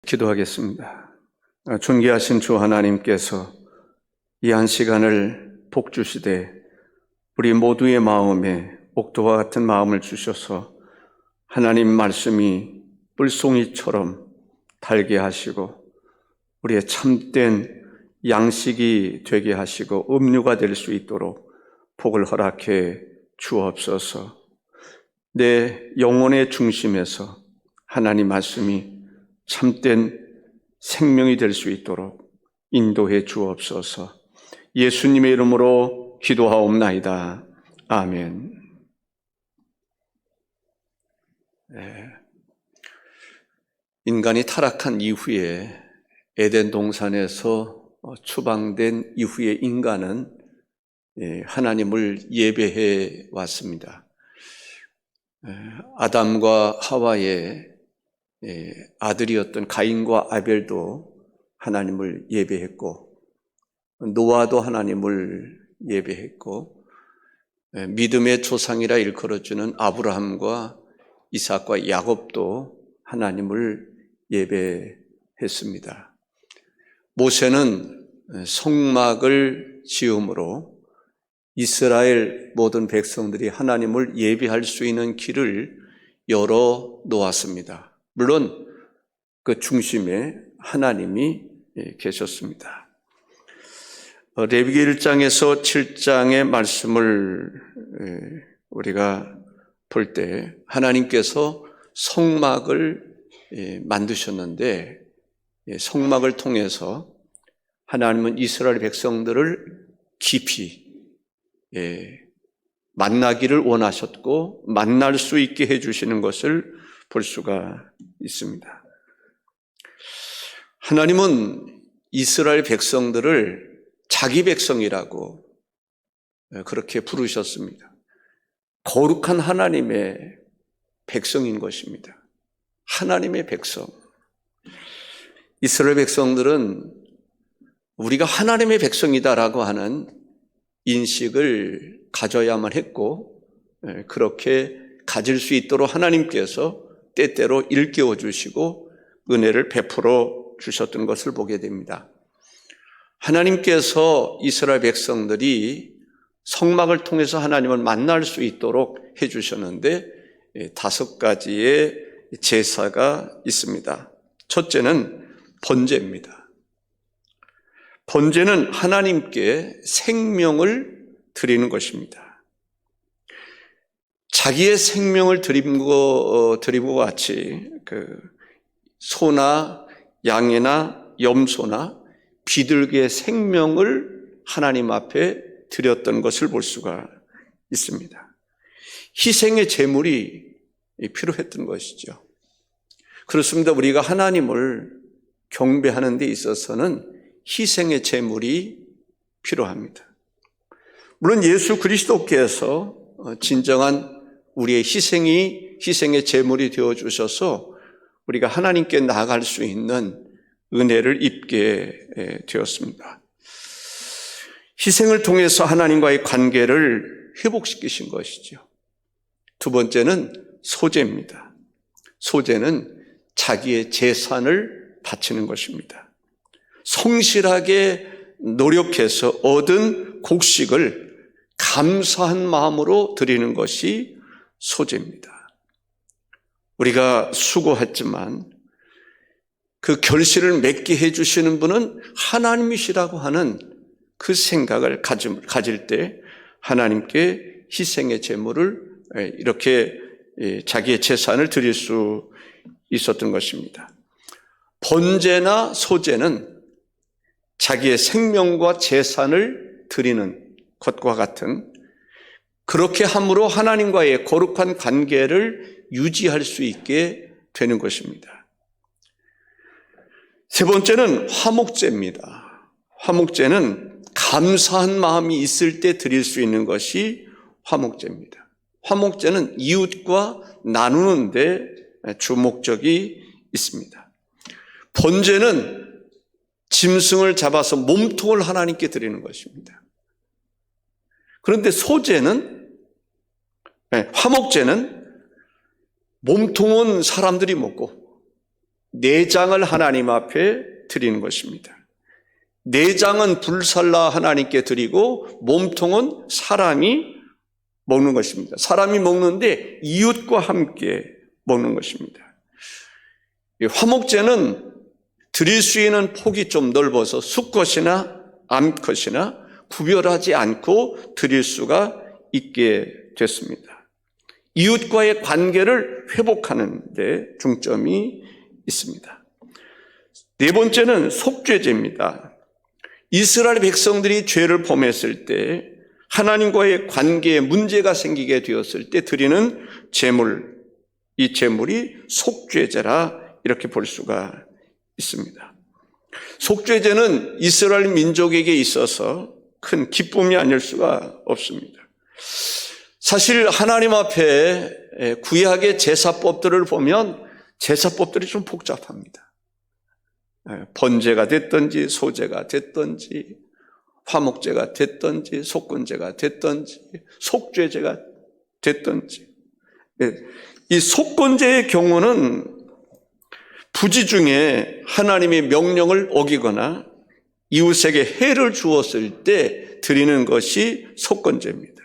기도하겠습니다. 존귀하신 주 하나님께서 이 한 시간을 복 주시되 우리 모두의 마음에 옥토와 같은 마음을 주셔서 하나님 말씀이 뿔송이처럼 달게 하시고 우리의 참된 양식이 되게 하시고 음료가 될 수 있도록 복을 허락해 주옵소서. 내 영혼의 중심에서 하나님 말씀이 참된 생명이 될 수 있도록 인도해 주옵소서. 예수님의 이름으로 기도하옵나이다. 아멘. 인간이 타락한 이후에 에덴 동산에서 추방된 이후에 인간은 하나님을 예배해 왔습니다. 아담과 하와의 아들이었던 가인과 아벨도 하나님을 예배했고, 노아도 하나님을 예배했고, 믿음의 조상이라 일컬어주는 아브라함과 이삭과 야곱도 하나님을 예배했습니다. 모세는 성막을 지음으로 이스라엘 모든 백성들이 하나님을 예배할 수 있는 길을 열어 놓았습니다. 물론 그 중심에 하나님이 계셨습니다. 레위기 1장에서 7장의 말씀을 우리가 볼 때 하나님께서 성막을 만드셨는데, 성막을 통해서 하나님은 이스라엘 백성들을 깊이 만나기를 원하셨고 만날 수 있게 해주시는 것을 볼 수가 있습니다. 하나님은 이스라엘 백성들을 자기 백성이라고 그렇게 부르셨습니다. 거룩한 하나님의 백성인 것입니다. 하나님의 백성. 이스라엘 백성들은 우리가 하나님의 백성이다라고 하는 인식을 가져야만 했고, 그렇게 가질 수 있도록 하나님께서 때때로 일깨워 주시고 은혜를 베풀어 주셨던 것을 보게 됩니다. 하나님께서 이스라엘 백성들이 성막을 통해서 하나님을 만날 수 있도록 해주셨는데 5가지의 제사가 있습니다. 첫째는 번제입니다. 번제는 하나님께 생명을 드리는 것입니다. 자기의 생명을 드림과 같이 소나 양이나 염소나 비둘기의 생명을 하나님 앞에 드렸던 것을 볼 수가 있습니다. 희생의 제물이 필요했던 것이죠. 그렇습니다. 우리가 하나님을 경배하는 데 있어서는 희생의 제물이 필요합니다. 물론 예수 그리스도께서 진정한 우리의 희생의 제물이 되어주셔서 우리가 하나님께 나아갈 수 있는 은혜를 입게 되었습니다. 희생을 통해서 하나님과의 관계를 회복시키신 것이죠. 두 번째는 소제입니다. 소제는 자기의 재산을 바치는 것입니다. 성실하게 노력해서 얻은 곡식을 감사한 마음으로 드리는 것이 소제입니다. 우리가 수고했지만 그 결실을 맺게 해주시는 분은 하나님이시라고 하는 그 생각을 가질 때 하나님께 희생의 제물을 이렇게 자기의 재산을 드릴 수 있었던 것입니다. 번제나 소제는 자기의 생명과 재산을 드리는 것과 같은, 그렇게 함으로 하나님과의 거룩한 관계를 유지할 수 있게 되는 것입니다. 세 번째는 화목제입니다. 화목제는 감사한 마음이 있을 때 드릴 수 있는 것이 화목제입니다. 화목제는 이웃과 나누는 데 주 목적이 있습니다. 번제는 짐승을 잡아서 몸통을 하나님께 드리는 것입니다. 그런데 화목제는 몸통은 사람들이 먹고 내장을 하나님 앞에 드리는 것입니다. 내장은 불살라 하나님께 드리고 몸통은 사람이 먹는 것입니다. 사람이 먹는데 이웃과 함께 먹는 것입니다. 화목제는 드릴 수 있는 폭이 좀 넓어서 수컷이나 암컷이나 구별하지 않고 드릴 수가 있게 됐습니다. 이웃과의 관계를 회복하는 데 중점이 있습니다. 네 번째는 속죄제입니다. 이스라엘 백성들이 죄를 범했을 때 하나님과의 관계에 문제가 생기게 되었을 때 드리는 제물, 이 제물이 속죄제라 이렇게 볼 수가 있습니다. 속죄제는 이스라엘 민족에게 있어서 큰 기쁨이 아닐 수가 없습니다. 사실 하나님 앞에 구약의 제사법들을 보면 제사법들이 좀 복잡합니다. 번제가 됐든지 소제가 됐든지 화목제가 됐든지 속건제가 됐든지 속죄제가 됐든지, 이 속건제의 경우는 부지 중에 하나님의 명령을 어기거나 이웃에게 해를 주었을 때 드리는 것이 속건제입니다.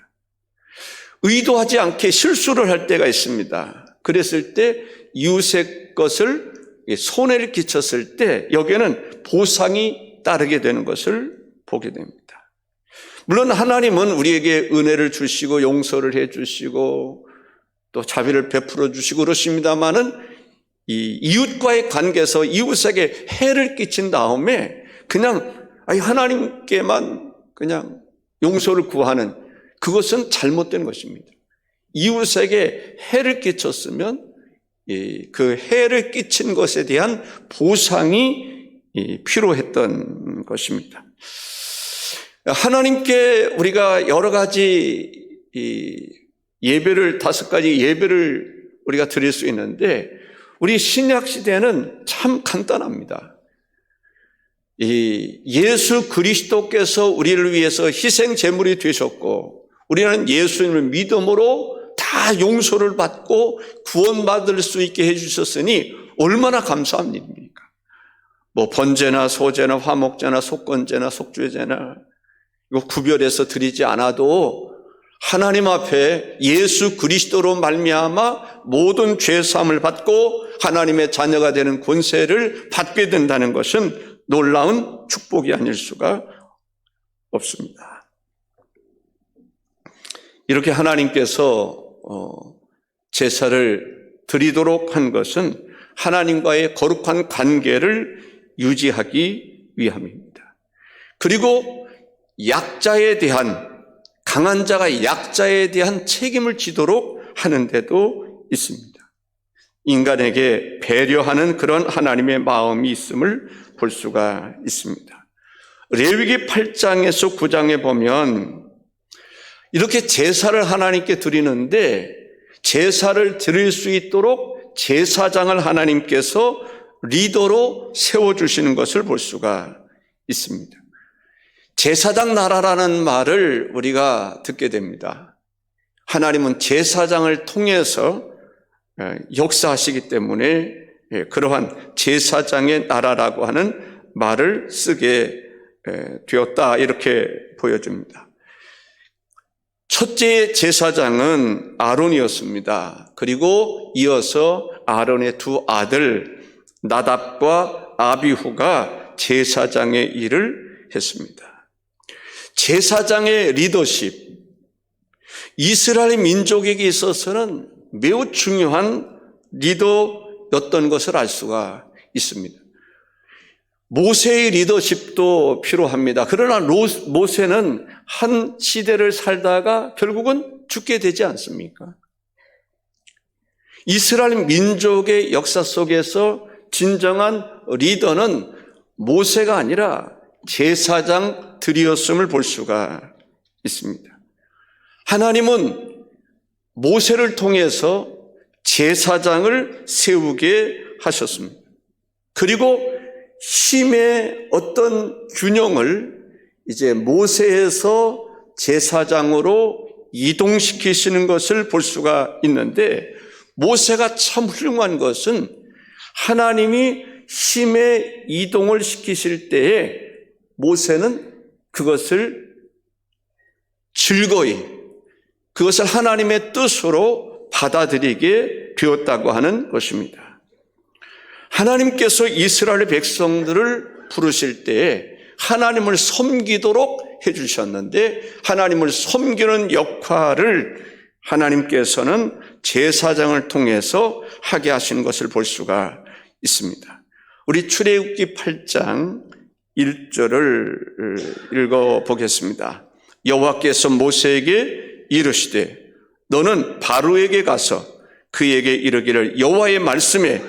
의도하지 않게 실수를 할 때가 있습니다. 그랬을 때 이웃의 것을 손해를 끼쳤을 때 여기에는 보상이 따르게 되는 것을 보게 됩니다. 물론 하나님은 우리에게 은혜를 주시고 용서를 해 주시고 또 자비를 베풀어 주시고 그러십니다마는 이 이웃과의 관계에서 이웃에게 해를 끼친 다음에 그냥 하나님께만 그냥 용서를 구하는 그것은 잘못된 것입니다. 이웃에게 해를 끼쳤으면 그 해를 끼친 것에 대한 보상이 필요했던 것입니다. 하나님께 우리가 여러 가지 예배를 5가지 예배를 우리가 드릴 수 있는데 우리 신약 시대는 참 간단합니다. 예수 그리스도께서 우리를 위해서 희생 제물이 되셨고 우리는 예수님을 믿음으로 다 용서를 받고 구원받을 수 있게 해주셨으니 얼마나 감사한 일입니까? 뭐 번제나 소제나 화목제나 속건제나 속죄제나 이거 구별해서 드리지 않아도 하나님 앞에 예수 그리스도로 말미암아 모든 죄사함을 받고 하나님의 자녀가 되는 권세를 받게 된다는 것은 놀라운 축복이 아닐 수가 없습니다. 이렇게 하나님께서 제사를 드리도록 한 것은 하나님과의 거룩한 관계를 유지하기 위함입니다. 그리고 약자에 대한, 강한 자가 약자에 대한 책임을 지도록 하는 데도 있습니다. 인간에게 배려하는 그런 하나님의 마음이 있음을 볼 수가 있습니다. 레위기 8장에서 9장에 보면 이렇게 제사를 하나님께 드리는데 제사를 드릴 수 있도록 제사장을 하나님께서 리더로 세워주시는 것을 볼 수가 있습니다. 제사장 나라라는 말을 우리가 듣게 됩니다. 하나님은 제사장을 통해서 역사하시기 때문에 그러한 제사장의 나라라고 하는 말을 쓰게 되었다 이렇게 보여줍니다. 첫째 제사장은 아론이었습니다. 그리고 이어서 아론의 두 아들 나답과 아비후가 제사장의 일을 했습니다. 제사장의 리더십, 이스라엘 민족에게 있어서는 매우 중요한 리더였던 것을 알 수가 있습니다. 모세의 리더십도 필요합니다. 그러나 모세는 한 시대를 살다가 결국은 죽게 되지 않습니까? 이스라엘 민족의 역사 속에서 진정한 리더는 모세가 아니라 제사장들이었음을 볼 수가 있습니다. 하나님은 모세를 통해서 제사장을 세우게 하셨습니다. 그리고 힘의 어떤 균형을 이제 모세에서 제사장으로 이동시키시는 것을 볼 수가 있는데 모세가 참 훌륭한 것은 하나님이 힘의 이동을 시키실 때에 모세는 그것을 즐거이, 그것을 하나님의 뜻으로 받아들이게 되었다고 하는 것입니다. 하나님께서 이스라엘 백성들을 부르실 때에 하나님을 섬기도록 해주셨는데, 하나님을 섬기는 역할을 하나님께서는 제사장을 통해서 하게 하신 것을 볼 수가 있습니다. 우리 출애굽기 8장 1절을 읽어보겠습니다. 여호와께서 모세에게 이르시되 너는 바로에게 가서 그에게 이르기를 여호와의 말씀에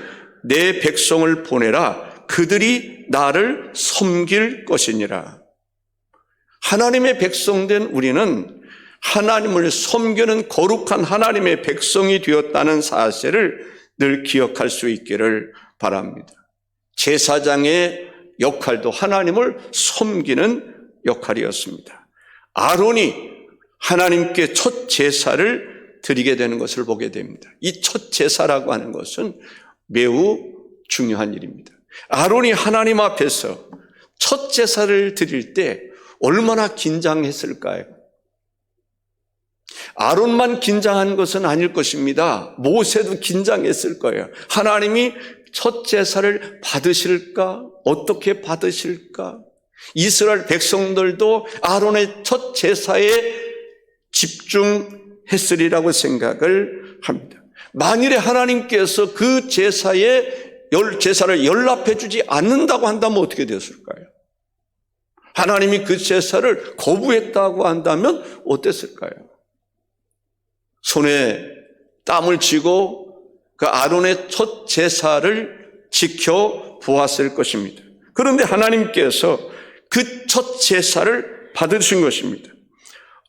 내 백성을 보내라. 그들이 나를 섬길 것이니라. 하나님의 백성된 우리는 하나님을 섬기는 거룩한 하나님의 백성이 되었다는 사실을 늘 기억할 수 있기를 바랍니다. 제사장의 역할도 하나님을 섬기는 역할이었습니다. 아론이 하나님께 첫 제사를 드리게 되는 것을 보게 됩니다. 이 첫 제사라고 하는 것은 매우 중요한 일입니다. 아론이 하나님 앞에서 첫 제사를 드릴 때 얼마나 긴장했을까요? 아론만 긴장한 것은 아닐 것입니다. 모세도 긴장했을 거예요. 하나님이 첫 제사를 받으실까? 어떻게 받으실까? 이스라엘 백성들도 아론의 첫 제사에 집중했으리라고 생각을 합니다. 만일에 하나님께서 그 제사를 연락해 주지 않는다고 한다면 어떻게 되었을까요? 하나님이 그 제사를 거부했다고 한다면 어땠을까요? 손에 땀을 쥐고 그 아론의 첫 제사를 지켜보았을 것입니다. 그런데 하나님께서 그 첫 제사를 받으신 것입니다.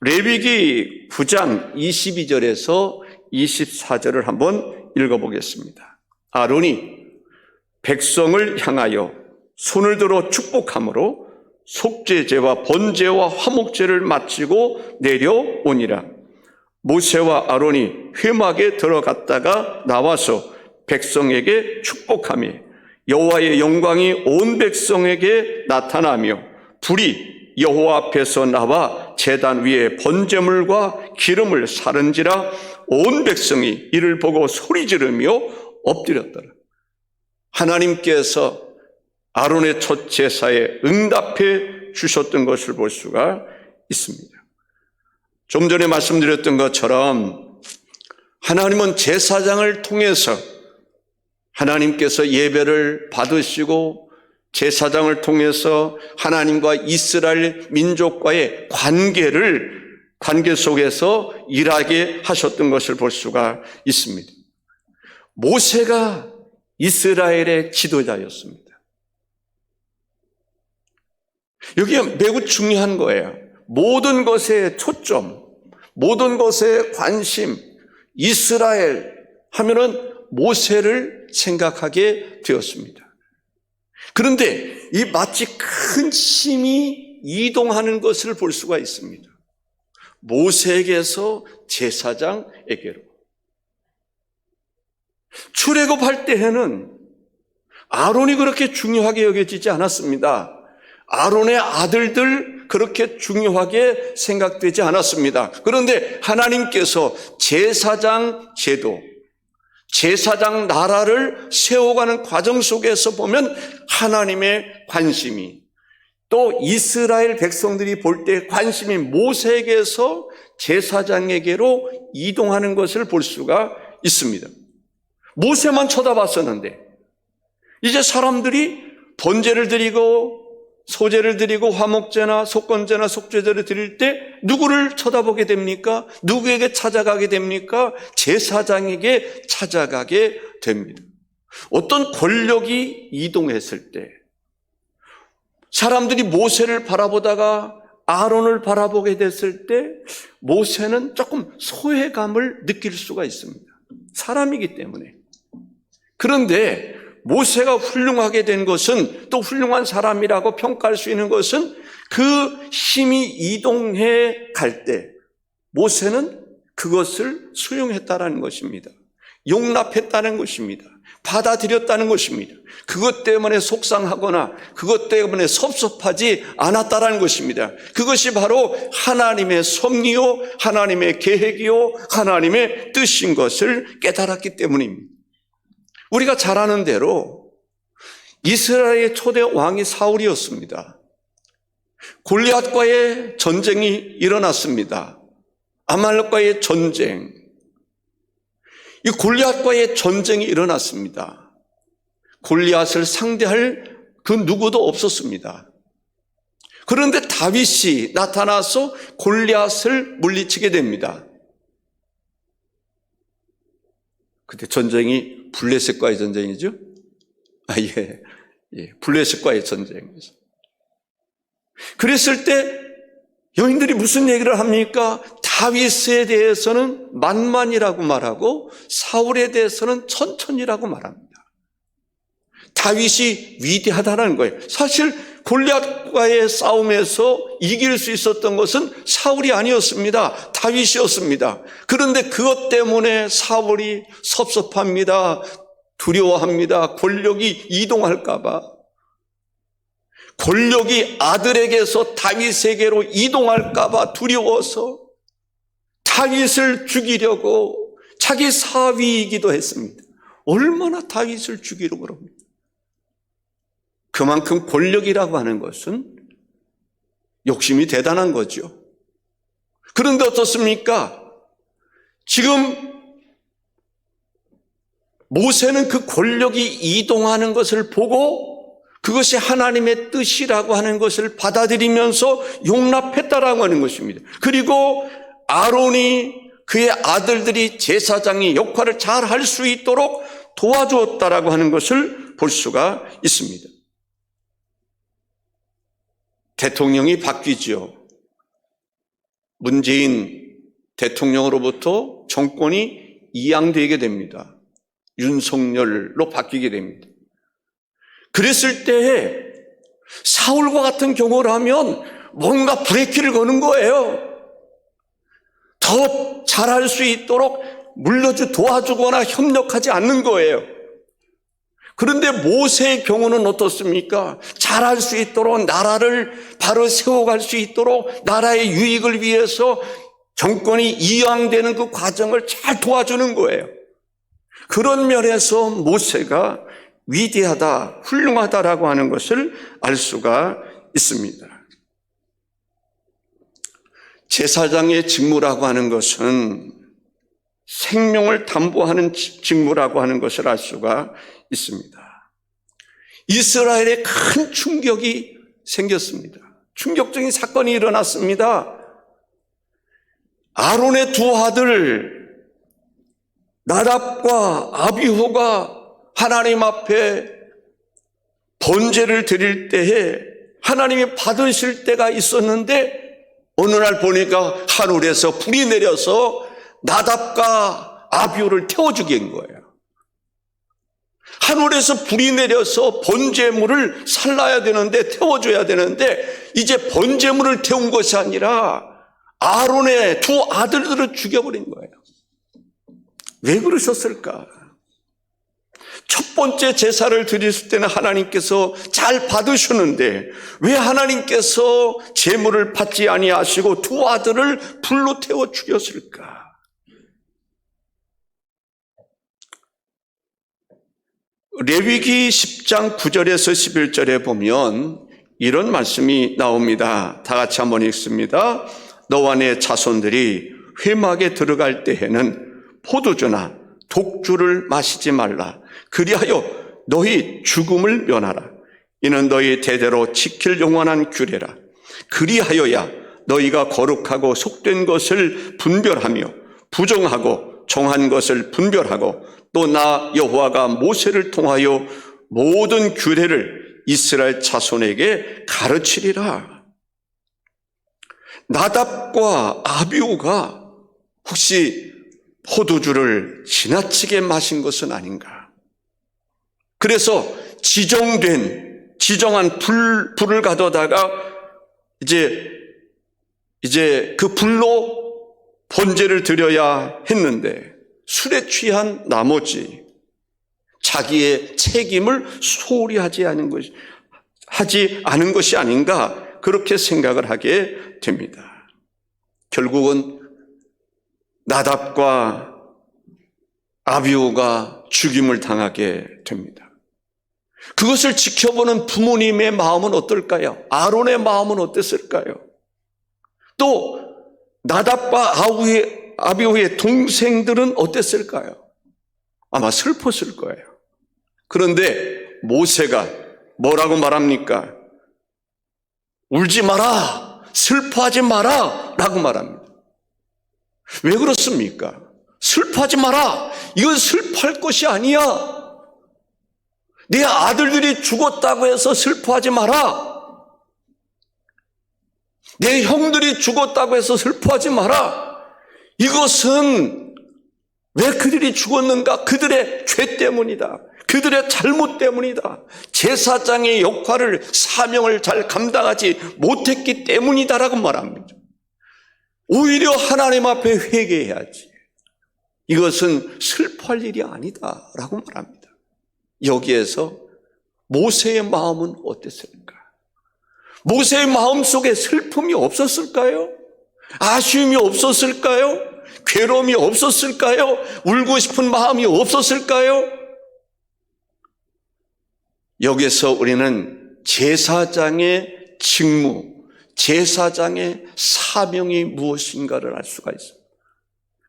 레위기 9장 22절에서 24절을 한번 읽어보겠습니다. 아론이 백성을 향하여 손을 들어 축복함으로 속죄제와 번제와 화목제를 마치고 내려오니라. 모세와 아론이 회막에 들어갔다가 나와서 백성에게 축복하며 여호와의 영광이 온 백성에게 나타나며 불이 여호와 앞에서 나와 제단 위에 번제물과 기름을 사른지라 온 백성이 이를 보고 소리 지르며 엎드렸더라. 하나님께서 아론의 첫 제사에 응답해 주셨던 것을 볼 수가 있습니다. 좀 전에 말씀드렸던 것처럼 하나님은 제사장을 통해서 하나님께서 예배를 받으시고 제사장을 통해서 하나님과 이스라엘 민족과의 관계 속에서 일하게 하셨던 것을 볼 수가 있습니다. 모세가 이스라엘의 지도자였습니다. 여기가 매우 중요한 거예요. 모든 것의 초점, 모든 것의 관심, 이스라엘 하면은 모세를 생각하게 되었습니다. 그런데 이 마치 큰 힘이 이동하는 것을 볼 수가 있습니다. 모세에게서 제사장에게로. 출애굽할 때에는 아론이 그렇게 중요하게 여겨지지 않았습니다. 아론의 아들들 그렇게 중요하게 생각되지 않았습니다. 그런데 하나님께서 제사장 제도, 제사장 나라를 세워가는 과정 속에서 보면 하나님의 관심이, 또 이스라엘 백성들이 볼 때 관심이 모세에게서 제사장에게로 이동하는 것을 볼 수가 있습니다. 모세만 쳐다봤었는데 이제 사람들이 번제를 드리고 소제를 드리고 화목제나 속건제나 속죄제를 드릴 때 누구를 쳐다보게 됩니까? 누구에게 찾아가게 됩니까? 제사장에게 찾아가게 됩니다. 어떤 권력이 이동했을 때 사람들이 모세를 바라보다가 아론을 바라보게 됐을 때 모세는 조금 소외감을 느낄 수가 있습니다. 사람이기 때문에. 그런데 모세가 훌륭하게 된 것은, 또 훌륭한 사람이라고 평가할 수 있는 것은 그 힘이 이동해 갈 때 모세는 그것을 수용했다라는 것입니다. 용납했다는 것입니다. 받아들였다는 것입니다. 그것 때문에 속상하거나 그것 때문에 섭섭하지 않았다라는 것입니다. 그것이 바로 하나님의 섭리요, 하나님의 계획이요, 하나님의 뜻인 것을 깨달았기 때문입니다. 우리가 잘 아는 대로 이스라엘의 초대 왕이 사울이었습니다. 골리앗과의 전쟁이 일어났습니다. 아말렉과의 전쟁. 이 골리앗과의 전쟁이 일어났습니다. 골리앗을 상대할 그 누구도 없었습니다. 그런데 다윗이 나타나서 골리앗을 물리치게 됩니다. 그때 전쟁이 블레셋과의 전쟁이죠? 블레셋과의 전쟁이죠. 그랬을 때 여인들이 무슨 얘기를 합니까? 다윗에 대해서는 만만이라고 말하고 사울에 대해서는 천천이라고 말합니다. 다윗이 위대하다는 거예요. 사실 골리앗과의 싸움에서 이길 수 있었던 것은 사울이 아니었습니다. 다윗이었습니다. 그런데 그것 때문에 사울이 섭섭합니다. 두려워합니다. 권력이 이동할까 봐. 권력이 아들에게서 다윗에게로 이동할까 봐 두려워서 다윗을 죽이려고 자기 사위이기도 했습니다. 얼마나 다윗을 죽이려고 그럽니까? 그만큼 권력이라고 하는 것은 욕심이 대단한 거죠. 그런데 어떻습니까? 지금 모세는 그 권력이 이동하는 것을 보고 그것이 하나님의 뜻이라고 하는 것을 받아들이면서 용납했다라고 하는 것입니다. 그리고 아론이 그의 아들들이 제사장의 역할을 잘 할 수 있도록 도와주었다라고 하는 것을 볼 수가 있습니다. 대통령이 바뀌죠. 문재인 대통령으로부터 정권이 이양되게 됩니다. 윤석열로 바뀌게 됩니다. 그랬을 때에 사울과 같은 경우라면 뭔가 브레이크를 거는 거예요. 더 잘할 수 있도록 도와주거나 협력하지 않는 거예요. 그런데 모세의 경우는 어떻습니까? 잘할 수 있도록 나라를 바로 세워갈 수 있도록 나라의 유익을 위해서 정권이 이양되는 그 과정을 잘 도와주는 거예요. 그런 면에서 모세가 위대하다, 훌륭하다라고 하는 것을 알 수가 있습니다. 제사장의 직무라고 하는 것은 생명을 담보하는 직무라고 하는 것을 알 수가 있습니다. 이스라엘에 큰 충격이 생겼습니다. 충격적인 사건이 일어났습니다. 아론의 두 아들 나답과 아비후가 하나님 앞에 번제를 드릴 때에 하나님이 받으실 때가 있었는데 어느 날 보니까 하늘에서 불이 내려서 나답과 아비후를 태워 죽인 거예요. 하늘에서 불이 내려서 번제물을 살라야 되는데 태워줘야 되는데 이제 번제물을 태운 것이 아니라 아론의 두 아들들을 죽여버린 거예요. 왜 그러셨을까? 첫 번째 제사를 드렸을 때는 하나님께서 잘 받으셨는데 왜 하나님께서 제물을 받지 아니하시고 두 아들을 불로 태워 죽였을까? 레위기 10장 9절에서 11절에 보면 이런 말씀이 나옵니다. 다 같이 한번 읽습니다. 너와 내 자손들이 회막에 들어갈 때에는 포도주나 독주를 마시지 말라. 그리하여 너희 죽음을 면하라. 이는 너희 대대로 지킬 영원한 규례라. 그리하여야 너희가 거룩하고 속된 것을 분별하며 부정하고 정한 것을 분별하고 또 나 여호와가 모세를 통하여 모든 규례를 이스라엘 자손에게 가르치리라. 나답과 아비후가 혹시 포도주를 지나치게 마신 것은 아닌가? 그래서 지정한 불을 가져다가 이제 그 불로 번제를 드려야 했는데 술에 취한 나머지 자기의 책임을 소홀히 하지 않은 것이 아닌가 그렇게 생각을 하게 됩니다. 결국은 나답과 아비후가 죽임을 당하게 됩니다. 그것을 지켜보는 부모님의 마음은 어떨까요? 아론의 마음은 어땠을까요? 또 나답과 아비후의 동생들은 어땠을까요? 아마 슬펐을 거예요. 그런데 모세가 뭐라고 말합니까? 울지 마라, 슬퍼하지 마라 라고 말합니다. 왜 그렇습니까? 슬퍼하지 마라. 이건 슬퍼할 것이 아니야. 네 아들들이 죽었다고 해서 슬퍼하지 마라. 내 형들이 죽었다고 해서 슬퍼하지 마라. 이것은 왜 그들이 죽었는가? 그들의 죄 때문이다. 그들의 잘못 때문이다. 제사장의 역할을, 사명을 잘 감당하지 못했기 때문이다라고 말합니다. 오히려 하나님 앞에 회개해야지. 이것은 슬퍼할 일이 아니다라고 말합니다. 여기에서 모세의 마음은 어땠을까? 모세의 마음 속에 슬픔이 없었을까요? 아쉬움이 없었을까요? 괴로움이 없었을까요? 울고 싶은 마음이 없었을까요? 여기서 우리는 제사장의 직무, 제사장의 사명이 무엇인가를 알 수가 있습니다.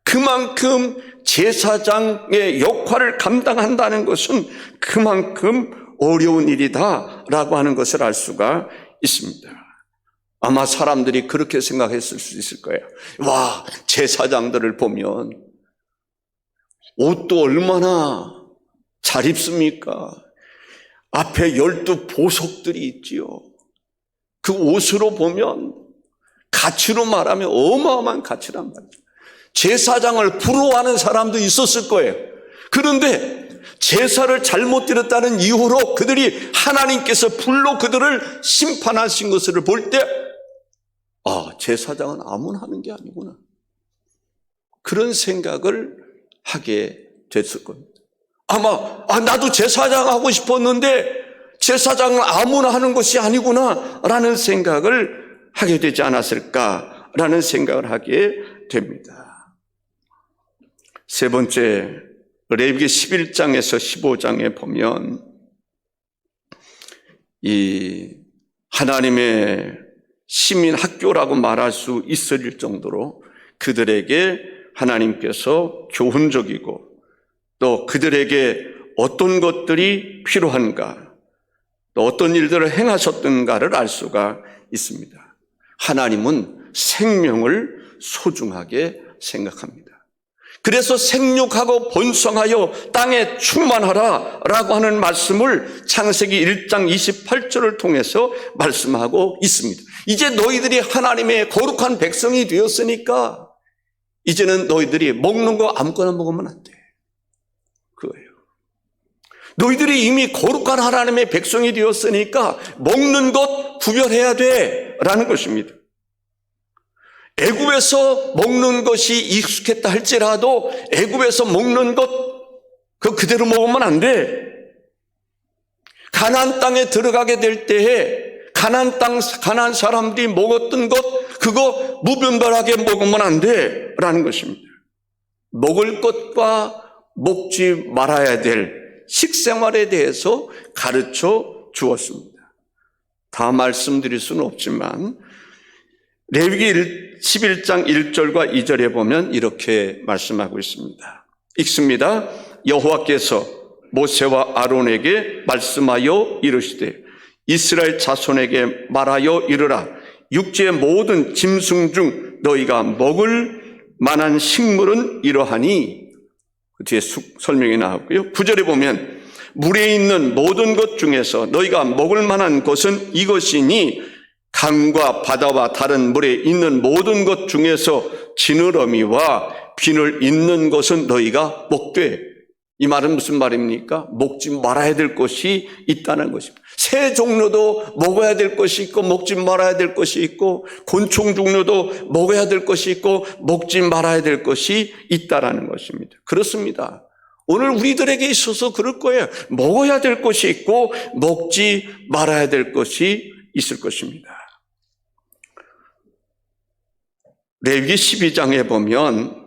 그만큼 제사장의 역할을 감당한다는 것은 그만큼 어려운 일이다라고 하는 것을 알 수가 있습니다. 아마 사람들이 그렇게 생각했을 수 있을 거예요. 와, 제사장들을 보면 옷도 얼마나 잘 입습니까? 앞에 12 보석들이 있지요. 그 옷으로 보면 가치로 말하면 어마어마한 가치란 말이죠. 제사장을 부러워하는 사람도 있었을 거예요. 그런데 제사를 잘못 드렸다는 이유로 그들이 하나님께서 불로 그들을 심판하신 것을 볼 때 제사장은 아무나 하는 게 아니구나. 그런 생각을 하게 됐을 겁니다. 아마 나도 제사장 하고 싶었는데 제사장은 아무나 하는 것이 아니구나 라는 생각을 하게 되지 않았을까라는 생각을 하게 됩니다. 세 번째, 레위기 11장에서 15장에 보면 이 하나님의 시민 학교라고 말할 수 있을 정도로 그들에게 하나님께서 교훈적이고 또 그들에게 어떤 것들이 필요한가, 또 어떤 일들을 행하셨던가를 알 수가 있습니다. 하나님은 생명을 소중하게 생각합니다. 그래서 생육하고 번성하여 땅에 충만하라 라고 하는 말씀을 창세기 1장 28절을 통해서 말씀하고 있습니다. 이제 너희들이 하나님의 거룩한 백성이 되었으니까 이제는 너희들이 먹는 거 아무거나 먹으면 안 돼. 그거예요. 너희들이 이미 거룩한 하나님의 백성이 되었으니까 먹는 것 구별해야 돼 라는 것입니다. 애굽에서 먹는 것이 익숙했다 할지라도 애굽에서 먹는 것 그대로 먹으면 안 돼. 가나안 땅에 들어가게 될 때에 가나안 사람들이 먹었던 것 그거 무분별하게 먹으면 안 돼라는 것입니다. 먹을 것과 먹지 말아야 될 식생활에 대해서 가르쳐 주었습니다. 다 말씀드릴 수는 없지만 레위기 11장 1절과 2절에 보면 이렇게 말씀하고 있습니다. 읽습니다. 여호와께서 모세와 아론에게 말씀하여 이르시되 이스라엘 자손에게 말하여 이르라. 육지의 모든 짐승 중 너희가 먹을 만한 식물은 이러하니, 그 뒤에 설명이 나왔고요. 9절에 보면 물에 있는 모든 것 중에서 너희가 먹을 만한 것은 이것이니 강과 바다와 다른 물에 있는 모든 것 중에서 지느러미와 비늘 있는 것은 너희가 먹되. 이 말은 무슨 말입니까? 먹지 말아야 될 것이 있다는 것입니다. 새 종류도 먹어야 될 것이 있고 먹지 말아야 될 것이 있고 곤충 종류도 먹어야 될 것이 있고 먹지 말아야 될 것이 있다라는 것입니다. 그렇습니다. 오늘 우리들에게 있어서 그럴 거예요. 먹어야 될 것이 있고 먹지 말아야 될 것이 있을 것입니다. 레위기 12장에 보면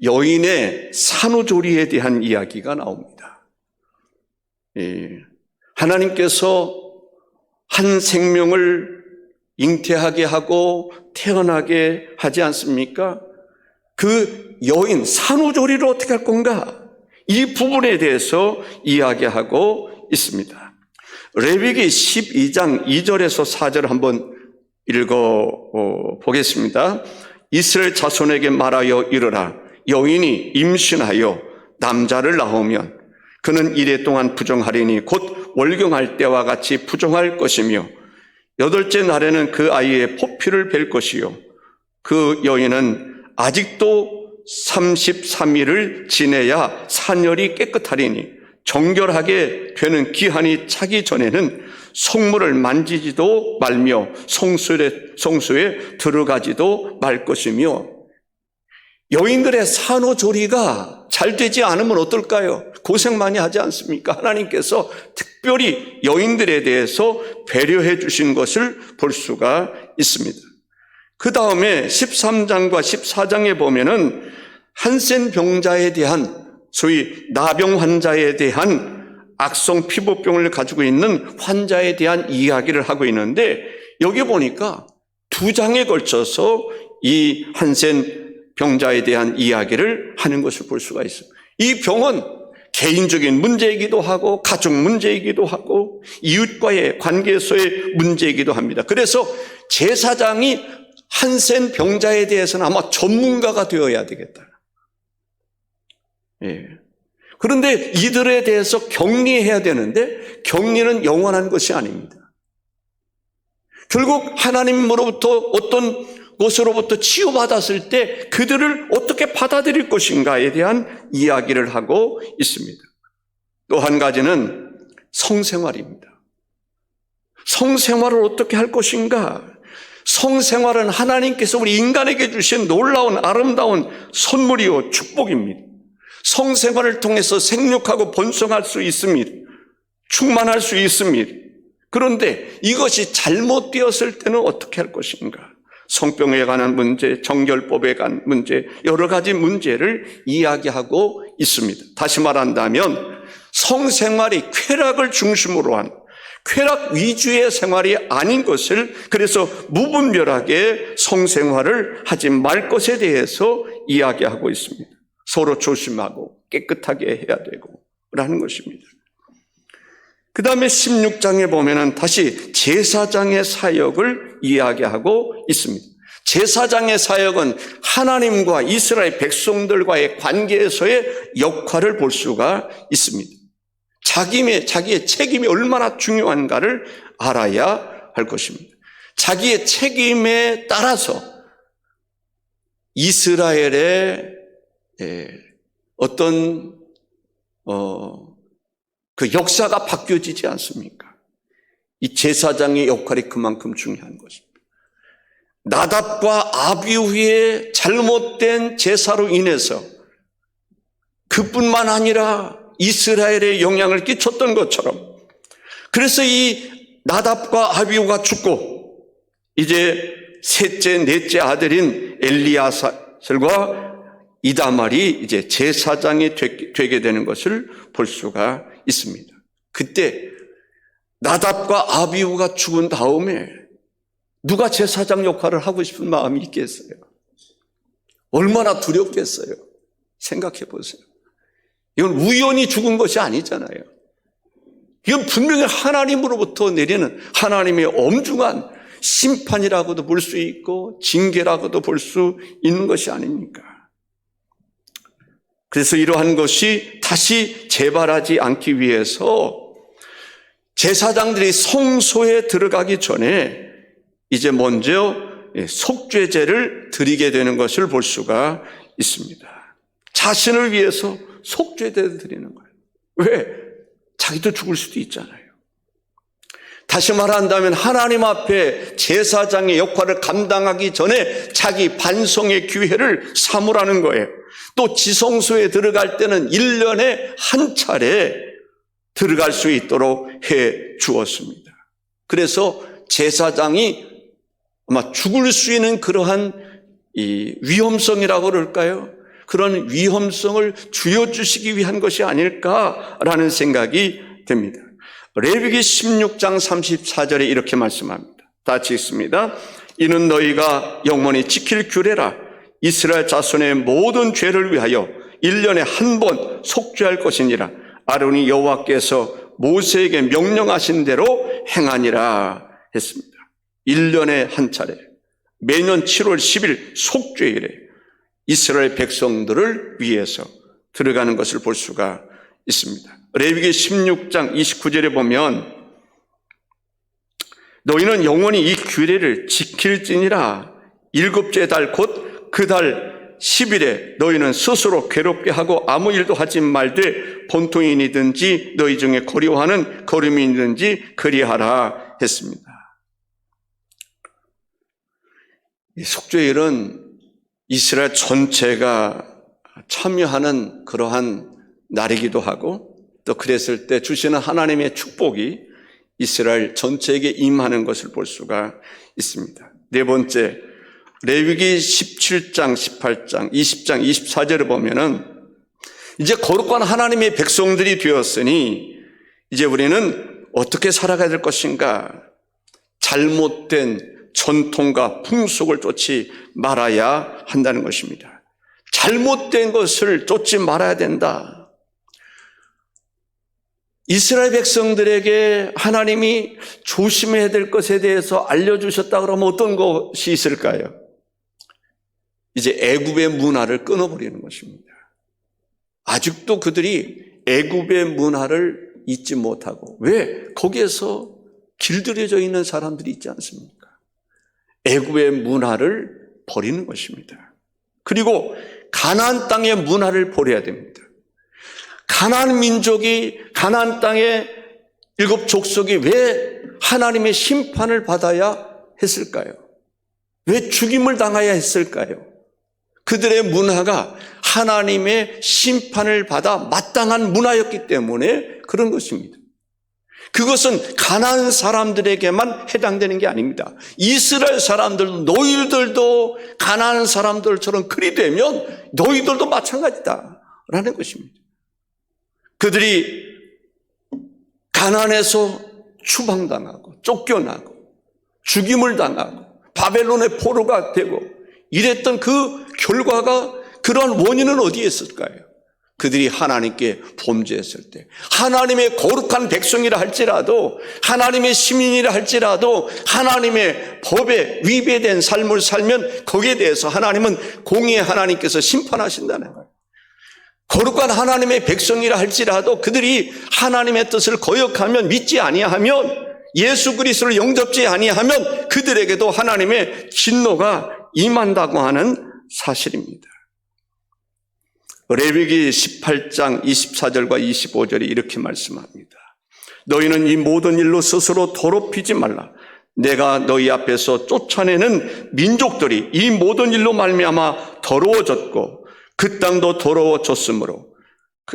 여인의 산후조리에 대한 이야기가 나옵니다. 하나님께서 한 생명을 잉태하게 하고 태어나게 하지 않습니까? 그 여인 산후조리를 어떻게 할 건가? 이 부분에 대해서 이야기하고 있습니다. 레위기 12장 2절에서 4절 한번 읽어 보겠습니다. 이스라엘 자손에게 말하여 이르라. 여인이 임신하여 남자를 낳으면 그는 이래 동안 부정하리니 곧 월경할 때와 같이 부정할 것이며 8째 날에는 그 아이의 포피를 벨 것이요 그 여인은 아직도 33일을 지내야 산열이 깨끗하리니 정결하게 되는 기한이 차기 전에는 성물을 만지지도 말며 성소에 들어가지도 말 것이며 여인들의 산후조리가 잘 되지 않으면 어떨까요? 고생 많이 하지 않습니까? 하나님께서 특별히 여인들에 대해서 배려해 주신 것을 볼 수가 있습니다. 그 다음에 13장과 14장에 보면은 한센 병자에 대한 소위 나병 환자에 대한 악성 피부병을 가지고 있는 환자에 대한 이야기를 하고 있는데 여기 보니까 2장에 걸쳐서 이 한센 병자에 대한 이야기를 하는 것을 볼 수가 있습니다. 이 병은 개인적인 문제이기도 하고 가족 문제이기도 하고 이웃과의 관계에서의 문제이기도 합니다. 그래서 제사장이 한센 병자에 대해서는 아마 전문가가 되어야 되겠다. 그런데 이들에 대해서 격리해야 되는데 격리는 영원한 것이 아닙니다. 결국 하나님으로부터 어떤 것으로부터 치유받았을 때 그들을 어떻게 받아들일 것인가에 대한 이야기를 하고 있습니다. 또 한 가지는 성생활입니다. 성생활을 어떻게 할 것인가? 성생활은 하나님께서 우리 인간에게 주신 놀라운 아름다운 선물이요 축복입니다. 성생활을 통해서 생육하고 번성할 수 있습니다. 충만할 수 있습니다. 그런데 이것이 잘못되었을 때는 어떻게 할 것인가? 성병에 관한 문제, 정결법에 관한 문제, 여러 가지 문제를 이야기하고 있습니다. 다시 말한다면 성생활이 쾌락을 중심으로 한 쾌락 위주의 생활이 아닌 것을, 그래서 무분별하게 성생활을 하지 말 것에 대해서 이야기하고 있습니다. 서로 조심하고 깨끗하게 해야 되고 라는 것입니다. 그 다음에 16장에 보면은 다시 제사장의 사역을 이야기하고 있습니다. 제사장의 사역은 하나님과 이스라엘 백성들과의 관계에서의 역할을 볼 수가 있습니다. 자기의 책임이 얼마나 중요한가를 알아야 할 것입니다. 자기의 책임에 따라서 이스라엘의 어떤 그 역사가 바뀌어지지 않습니까? 이 제사장의 역할이 그만큼 중요한 것입니다. 나답과 아비후의 잘못된 제사로 인해서 그뿐만 아니라 이스라엘에 영향을 끼쳤던 것처럼, 그래서 이 나답과 아비후가 죽고 이제 셋째, 넷째 아들인 엘리야살과 이다말이 이제 제사장이 되게 되는 것을 볼 수가 있습니다. 그때 나답과 아비후가 죽은 다음에 누가 제사장 역할을 하고 싶은 마음이 있겠어요? 얼마나 두렵겠어요? 생각해 보세요. 이건 우연히 죽은 것이 아니잖아요. 이건 분명히 하나님으로부터 내리는 하나님의 엄중한 심판이라고도 볼 수 있고 징계라고도 볼 수 있는 것이 아닙니까? 그래서 이러한 것이 다시 재발하지 않기 위해서 제사장들이 성소에 들어가기 전에 이제 먼저 속죄제를 드리게 되는 것을 볼 수가 있습니다. 자신을 위해서 속죄제를 드리는 거예요. 왜? 자기도 죽을 수도 있잖아요. 다시 말한다면 하나님 앞에 제사장의 역할을 감당하기 전에 자기 반성의 기회를 삼으라는 거예요. 또 지성소에 들어갈 때는 1년에 한 차례 들어갈 수 있도록 해 주었습니다. 그래서 제사장이 아마 죽을 수 있는 그러한 이 위험성이라고 그럴까요? 그런 위험성을 줄여주시기 위한 것이 아닐까라는 생각이 듭니다. 레위기 16장 34절에 이렇게 말씀합니다. 다 같이 읽습니다. 이는 너희가 영원히 지킬 규례라. 이스라엘 자손의 모든 죄를 위하여 1년에 한 번 속죄할 것이니라. 아론이 여호와께서 모세에게 명령하신 대로 행하니라 했습니다. 1년에 한 차례, 매년 7월 10일 속죄일에 이스라엘 백성들을 위해서 들어가는 것을 볼 수가 있습니다. 레위기 16장 29절에 보면 너희는 영원히 이 규례를 지킬지니라. 7째 달 곧 그 달 10일에 너희는 스스로 괴롭게 하고 아무 일도 하지 말되 본토인이든지 너희 중에 거리워하는 거류민이든지 그리하라 했습니다. 이 속죄일은 이스라엘 전체가 참여하는 그러한 날이기도 하고 또 그랬을 때 주시는 하나님의 축복이 이스라엘 전체에게 임하는 것을 볼 수가 있습니다. 네 번째, 레위기 17장, 18장, 20장, 24절을 보면은 이제 거룩한 하나님의 백성들이 되었으니 이제 우리는 어떻게 살아가야 될 것인가? 잘못된 전통과 풍속을 쫓지 말아야 한다는 것입니다. 잘못된 것을 쫓지 말아야 된다. 이스라엘 백성들에게 하나님이 조심해야 될 것에 대해서 알려주셨다 그러면 어떤 것이 있을까요? 이제 애굽의 문화를 끊어버리는 것입니다. 아직도 그들이 애굽의 문화를 잊지 못하고, 왜? 거기에서 길들여져 있는 사람들이 있지 않습니까? 애굽의 문화를 버리는 것입니다. 그리고 가나안 땅의 문화를 버려야 됩니다. 가나안 민족이 가나안 땅의 7 족속이 왜 하나님의 심판을 받아야 했을까요? 왜 죽임을 당해야 했을까요? 그들의 문화가 하나님의 심판을 받아 마땅한 문화였기 때문에 그런 것입니다. 그것은 가나안 사람들에게만 해당되는 게 아닙니다. 이스라엘 사람들도 너희들도 가나안 사람들처럼 그리 되면 너희들도 마찬가지다라는 것입니다. 그들이 가나안에서 추방당하고 쫓겨나고 죽임을 당하고 바벨론의 포로가 되고 이랬던 그 결과가 그러한 원인은 어디에 있을까요? 그들이 하나님께 범죄했을 때, 하나님의 거룩한 백성이라 할지라도, 하나님의 시민이라 할지라도 하나님의 법에 위배된 삶을 살면 거기에 대해서 하나님은 공의의 하나님께서 심판하신다는 거예요. 거룩한 하나님의 백성이라 할지라도 그들이 하나님의 뜻을 거역하면, 믿지 아니하면, 예수 그리스도를 영접지 아니하면 그들에게도 하나님의 진노가 임한다고 하는 사실입니다. 레위기 18장 24절과 25절이 이렇게 말씀합니다. 너희는 이 모든 일로 스스로 더럽히지 말라. 내가 너희 앞에서 쫓아내는 민족들이 이 모든 일로 말미암아 더러워졌고 그 땅도 더러워졌으므로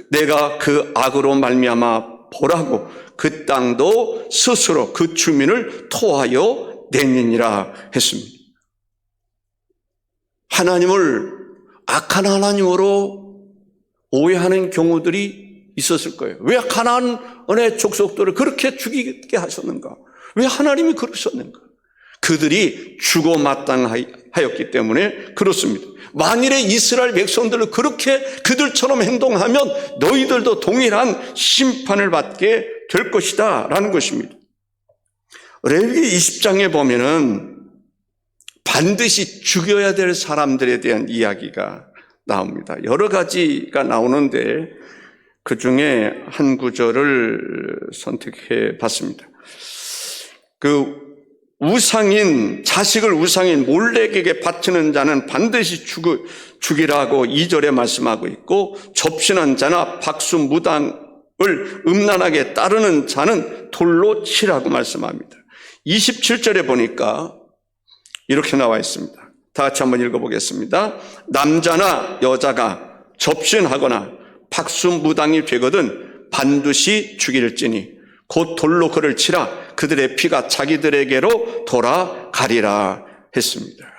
내가 그 악으로 말미암아 보라고 그 땅도 스스로 그 주민을 토하여 내니니라 했습니다. 하나님을 악한 하나님으로 오해하는 경우들이 있었을 거예요. 왜 가나안의 족속들을 그렇게 죽이게 하셨는가? 왜 하나님이 그러셨는가? 그들이 죽어 마땅하였기 때문에 그렇습니다. 만일에 이스라엘 백성들을 그렇게 그들처럼 행동하면 너희들도 동일한 심판을 받게 될 것이다 라는 것입니다. 레위기 20장에 보면은 반드시 죽여야 될 사람들에 대한 이야기가 나옵니다. 여러 가지가 나오는데 그 중에 한 구절을 선택해 봤습니다. 그 자식을 우상인 몰렉에게 바치는 자는 반드시 죽이라고 2절에 말씀하고 있고, 접신한 자나 박수 무당을 음란하게 따르는 자는 돌로 치라고 말씀합니다. 27절에 보니까 이렇게 나와 있습니다. 다 같이 한번 읽어보겠습니다. 남자나 여자가 접신하거나 박수무당이 되거든 반드시 죽일지니 곧 돌로 그를 치라. 그들의 피가 자기들에게로 돌아가리라 했습니다.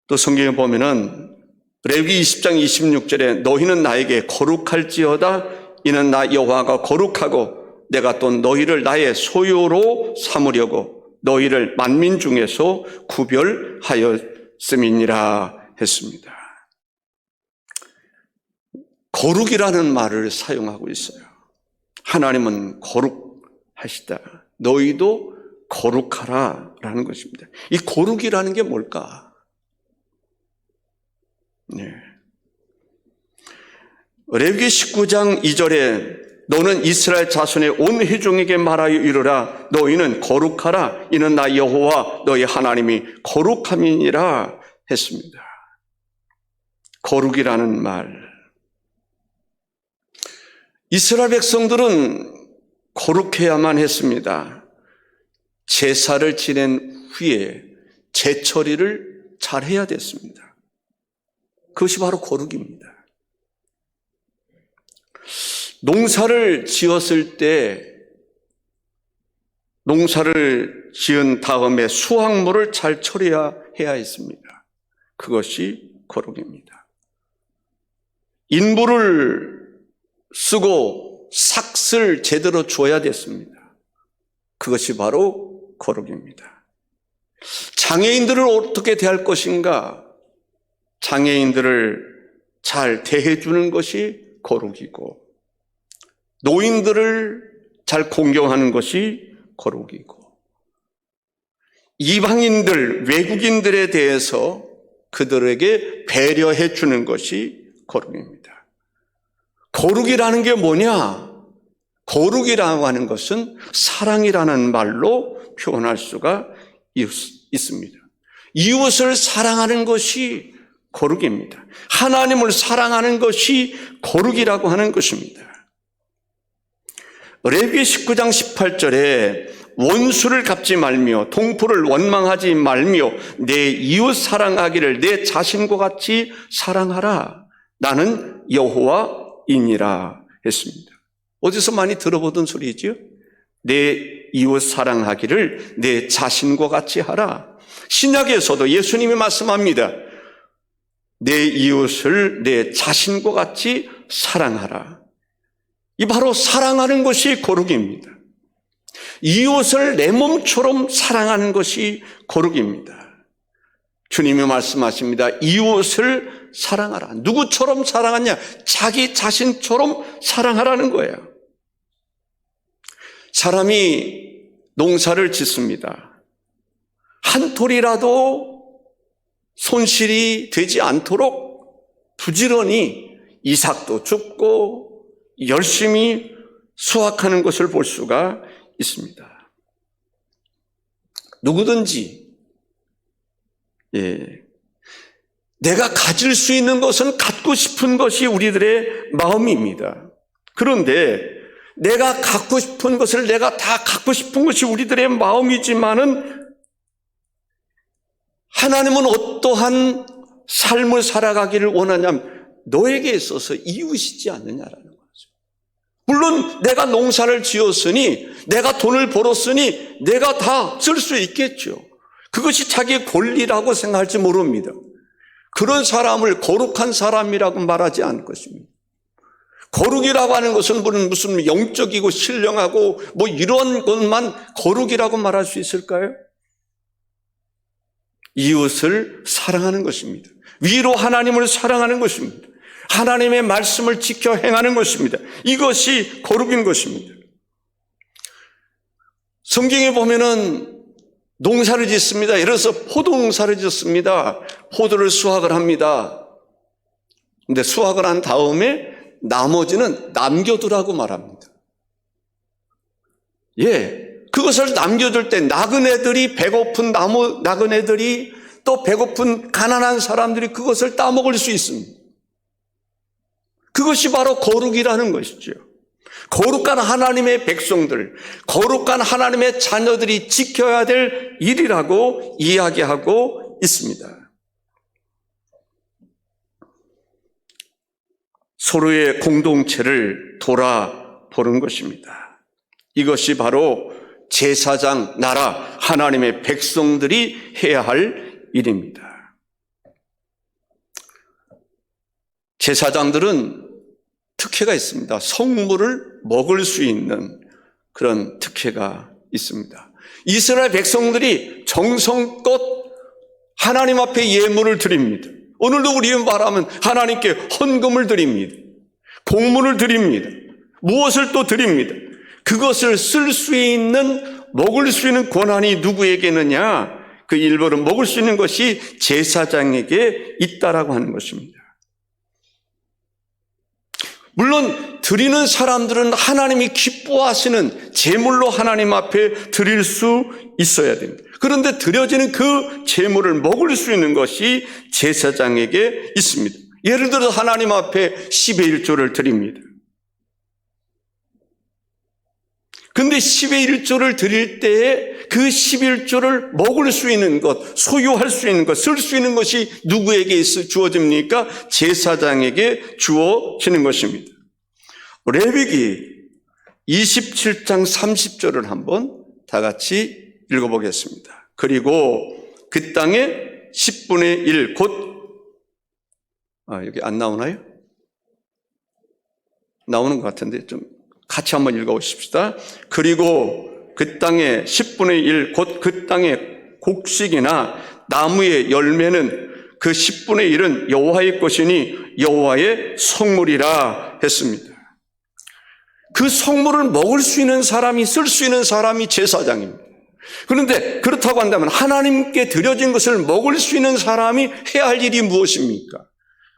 또 성경에 보면은 레위기 20장 26절에 너희는 나에게 거룩할지어다. 이는 나 여호와가 거룩하고 내가 또 너희를 나의 소유로 삼으려고 너희를 만민 중에서 구별하였음이니라 했습니다. 거룩이라는 말을 사용하고 있어요. 하나님은 거룩하시다. 너희도 거룩하라 라는 것입니다. 이 거룩이라는 게 뭘까? 네. 레위기 19장 2절에 너는 이스라엘 자손의 온 회중에게 말하여 이르라. 너희는 거룩하라. 이는 나 여호와 너희 하나님이 거룩함이니라 했습니다. 거룩이라는 말. 이스라엘 백성들은 거룩해야만 했습니다. 제사를 지낸 후에 제처리를 잘 해야 됐습니다. 그것이 바로 거룩입니다. 농사를 지었을 때 농사를 지은 다음에 수확물을 잘 처리해야 했습니다. 그것이 거룩입니다. 인부를 쓰고 삭을 제대로 줘야 됐습니다. 그것이 바로 거룩입니다. 장애인들을 어떻게 대할 것인가? 장애인들을 잘 대해주는 것이 거룩이고 노인들을 잘 공경하는 것이 거룩이고 이방인들, 외국인들에 대해서 그들에게 배려해 주는 것이 거룩입니다. 거룩이라는 게 뭐냐? 거룩이라고 하는 것은 사랑이라는 말로 표현할 수가 있습니다. 이웃을 사랑하는 것이 거룩입니다. 하나님을 사랑하는 것이 거룩이라고 하는 것입니다. 레위기 19장 18절에 원수를 갚지 말며 동포를 원망하지 말며 내 이웃 사랑하기를 내 자신과 같이 사랑하라. 나는 여호와이니라 했습니다. 어디서 많이 들어보던 소리죠? 내 이웃 사랑하기를 내 자신과 같이 하라. 신약에서도 예수님이 말씀합니다. 내 이웃을 내 자신과 같이 사랑하라. 이 바로 사랑하는 것이 거룩입니다. 이웃을 내 몸처럼 사랑하는 것이 거룩입니다. 주님이 말씀하십니다. 이웃을 사랑하라. 누구처럼 사랑하냐? 자기 자신처럼 사랑하라는 거예요. 사람이 농사를 짓습니다. 한 톨이라도 손실이 되지 않도록 부지런히 이삭도 줍고 열심히 수확하는 것을 볼 수가 있습니다. 누구든지 내가 가질 수 있는 것은 갖고 싶은 것이 우리들의 마음입니다. 그런데 내가 갖고 싶은 것을 내가 다 갖고 싶은 것이 우리들의 마음이지만은 하나님은 어떠한 삶을 살아가기를 원하냐면 너에게 있어서 이웃이지 않느냐라는 거죠. 물론 내가 농사를 지었으니 내가 돈을 벌었으니 내가 다 쓸 수 있겠죠. 그것이 자기의 권리라고 생각할지 모릅니다. 그런 사람을 거룩한 사람이라고 말하지 않을 것입니다. 거룩이라고 하는 것은 무슨 영적이고 신령하고 뭐 이런 것만 거룩이라고 말할 수 있을까요? 이웃을 사랑하는 것입니다. 위로 하나님을 사랑하는 것입니다. 하나님의 말씀을 지켜 행하는 것입니다. 이것이 거룩인 것입니다. 성경에 보면은 농사를 짓습니다. 예를 들어서 포도 농사를 짓습니다. 포도를 수확을 합니다. 근데 수확을 한 다음에 나머지는 남겨두라고 말합니다. 그것을 남겨둘 때 나그네들이 배고픈 나그네들이 또 배고픈 가난한 사람들이 그것을 따먹을 수 있습니다. 그것이 바로 거룩이라는 것이죠. 거룩한 하나님의 백성들, 거룩한 하나님의 자녀들이 지켜야 될 일이라고 이야기하고 있습니다. 서로의 공동체를 돌아보는 것입니다. 이것이 바로 제사장, 나라, 하나님의 백성들이 해야 할 일입니다. 제사장들은 특혜가 있습니다. 성물을 먹을 수 있는 그런 특혜가 있습니다. 이스라엘 백성들이 정성껏 하나님 앞에 예물을 드립니다. 오늘도 우리는 말하면 하나님께 헌금을 드립니다. 공물을 드립니다. 무엇을 또 드립니다. 그것을 쓸 수 있는, 먹을 수 있는 권한이 누구에게 있느냐? 그 일부를 먹을 수 있는 것이 제사장에게 있다라고 하는 것입니다. 물론 드리는 사람들은 하나님이 기뻐하시는 제물로 하나님 앞에 드릴 수 있어야 됩니다. 그런데 드려지는 그 제물을 먹을 수 있는 것이 제사장에게 있습니다. 예를 들어서 하나님 앞에 10의 1조를 드립니다. 근데 10의 1조를 드릴 때에 그 11조를 먹을 수 있는 것, 소유할 수 있는 것, 쓸 수 있는 것이 누구에게 주어집니까? 제사장에게 주어지는 것입니다. 레위기 27장 30절을 한번 다 같이 읽어보겠습니다. 그리고 그 땅에 10분의 1 여기 안 나오나요? 나오는 것 같은데 좀 같이 한번 읽어보십시다. 그리고 그 땅의 10분의 1 곧 그 땅의 곡식이나 나무의 열매는 그 10분의 1은 여호와의 것이니 여호와의 성물이라 했습니다. 그 성물을 먹을 수 있는 사람이, 쓸 수 있는 사람이 제사장입니다. 그런데 그렇다고 한다면 하나님께 드려진 것을 먹을 수 있는 사람이 해야 할 일이 무엇입니까?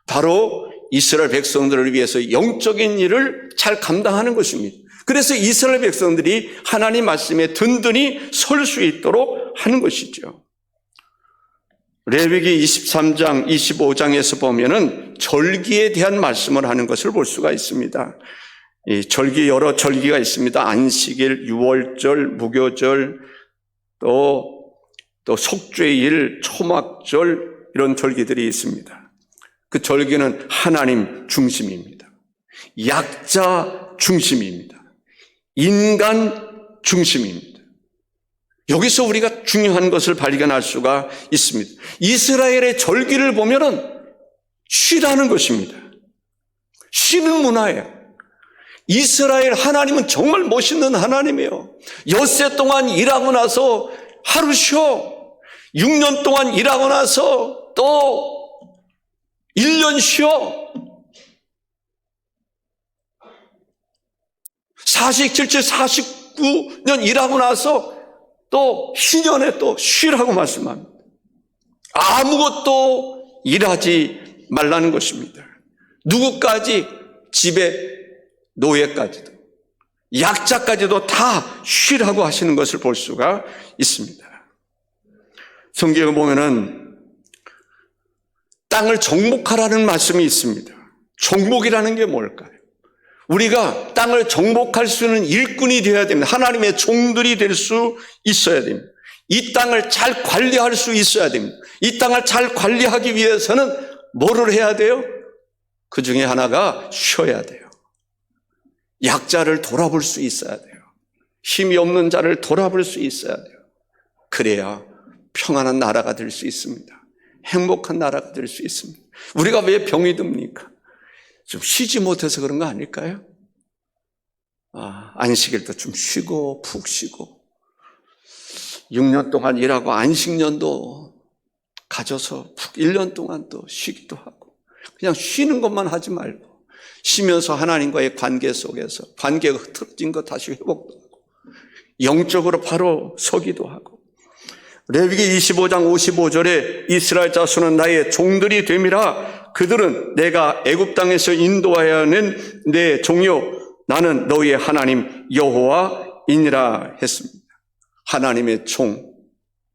바로 이스라엘 백성들을 위해서 영적인 일을 잘 감당하는 것입니다. 그래서 이스라엘 백성들이 하나님 말씀에 든든히 설 수 있도록 하는 것이죠. 레위기 23장, 25장에서 보면은 절기에 대한 말씀을 하는 것을 볼 수가 있습니다. 이 절기, 여러 절기가 있습니다. 안식일, 유월절, 무교절, 또 속죄일, 초막절, 이런 절기들이 있습니다. 그 절기는 하나님 중심입니다. 약자 중심입니다. 인간 중심입니다. 여기서 우리가 중요한 것을 발견할 수가 있습니다. 이스라엘의 절기를 보면은 쉬라는 것입니다. 쉬는 문화예요. 이스라엘 하나님은 정말 멋있는 하나님이에요. 엿새 동안 일하고 나서 하루 쉬어. 6년 동안 일하고 나서 또 1년 쉬어. 47째 49년 일하고 나서 또 희년에 또 쉬라고 말씀합니다. 아무것도 일하지 말라는 것입니다. 누구까지? 집에 노예까지도, 약자까지도 다 쉬라고 하시는 것을 볼 수가 있습니다. 성경에 보면은 땅을 정복하라는 말씀이 있습니다. 정복이라는 게 뭘까요? 우리가 땅을 정복할 수 있는 일꾼이 되어야 됩니다. 하나님의 종들이 될 수 있어야 됩니다. 이 땅을 잘 관리할 수 있어야 됩니다. 이 땅을 잘 관리하기 위해서는 뭐를 해야 돼요? 그 중에 하나가 쉬어야 돼요. 약자를 돌아볼 수 있어야 돼요. 힘이 없는 자를 돌아볼 수 있어야 돼요. 그래야 평안한 나라가 될 수 있습니다. 행복한 나라가 될 수 있습니다. 우리가 왜 병이 듭니까? 좀 쉬지 못해서 그런 거 아닐까요? 안식일도 좀 쉬고 푹 쉬고 6년 동안 일하고 안식년도 가져서 푹 1년 동안 또 쉬기도 하고 그냥 쉬는 것만 하지 말고 쉬면서 하나님과의 관계 속에서 관계가 흐트러진 것 다시 회복도 하고 영적으로 바로 서기도 하고 레위기 25장 55절에 이스라엘 자손은 나의 종들이 됨이라 그들은 내가 애굽 땅에서 인도하여 낸 내 종이요 나는 너희의 하나님 여호와이니라 했습니다. 하나님의 종,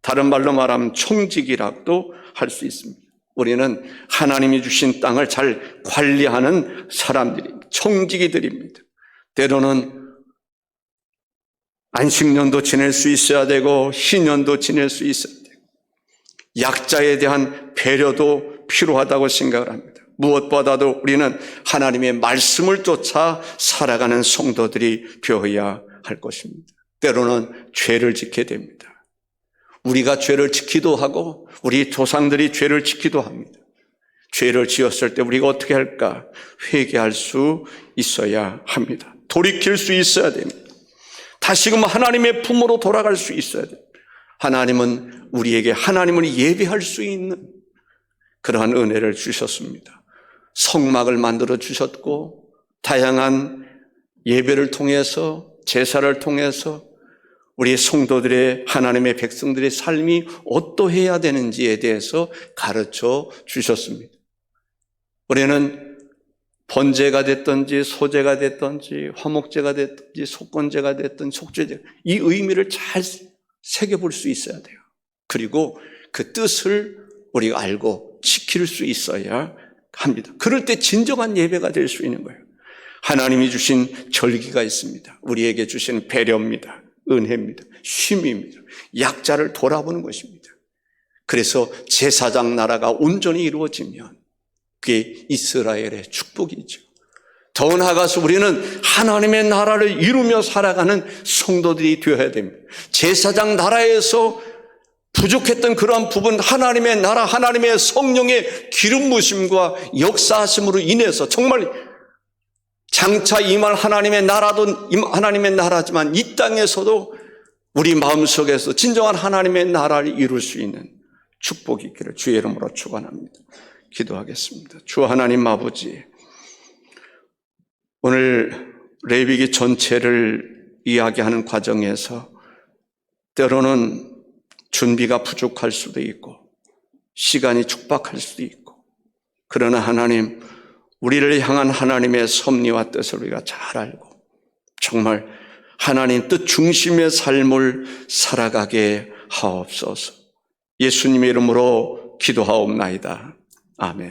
다른 말로 말하면 총직이라고도 할 수 있습니다. 우리는 하나님이 주신 땅을 잘 관리하는 사람들입니다. 청지기들입니다. 때로는 안식년도 지낼 수 있어야 되고 희년도 지낼 수 있어야 되고 약자에 대한 배려도 필요하다고 생각을 합니다. 무엇보다도 우리는 하나님의 말씀을 쫓아 살아가는 성도들이 되어야 할 것입니다. 때로는 죄를 짓게 됩니다. 우리가 죄를 짓기도 하고 우리 조상들이 죄를 짓기도 합니다. 죄를 지었을 때 우리가 어떻게 할까? 회개할 수 있어야 합니다. 돌이킬 수 있어야 됩니다. 다시금 하나님의 품으로 돌아갈 수 있어야 됩니다. 하나님은 우리에게 하나님을 예배할 수 있는 그러한 은혜를 주셨습니다. 성막을 만들어 주셨고 다양한 예배를 통해서 제사를 통해서 우리 성도들의 하나님의 백성들의 삶이 어떠해야 되는지에 대해서 가르쳐 주셨습니다. 우리는 번제가 됐든지 소제가 됐든지 화목제가 됐든지 속건제가 됐든지 속죄제 이 의미를 잘 새겨볼 수 있어야 돼요. 그리고 그 뜻을 우리가 알고 지킬 수 있어야 합니다. 그럴 때 진정한 예배가 될 수 있는 거예요. 하나님이 주신 절기가 있습니다. 우리에게 주신 배려입니다. 은혜입니다. 쉼입니다. 약자를 돌아보는 것입니다. 그래서 제사장 나라가 온전히 이루어지면 그게 이스라엘의 축복이죠. 더 나아가서 우리는 하나님의 나라를 이루며 살아가는 성도들이 되어야 됩니다. 제사장 나라에서 부족했던 그러한 부분 하나님의 나라, 하나님의 성령의 기름 부으심과 역사하심으로 인해서 정말 장차 임할 하나님의 나라도 하나님의 나라지만 이 땅에서도 우리 마음속에서 진정한 하나님의 나라를 이룰 수 있는 축복이 있기를 주의 이름으로 축원합니다. 기도하겠습니다. 주 하나님 아버지, 오늘 레위기 전체를 이야기하는 과정에서 때로는 준비가 부족할 수도 있고 시간이 촉박할 수도 있고 그러나 하나님, 우리를 향한 하나님의 섭리와 뜻을 우리가 잘 알고 정말 하나님 뜻 중심의 삶을 살아가게 하옵소서. 예수님의 이름으로 기도하옵나이다. 아멘.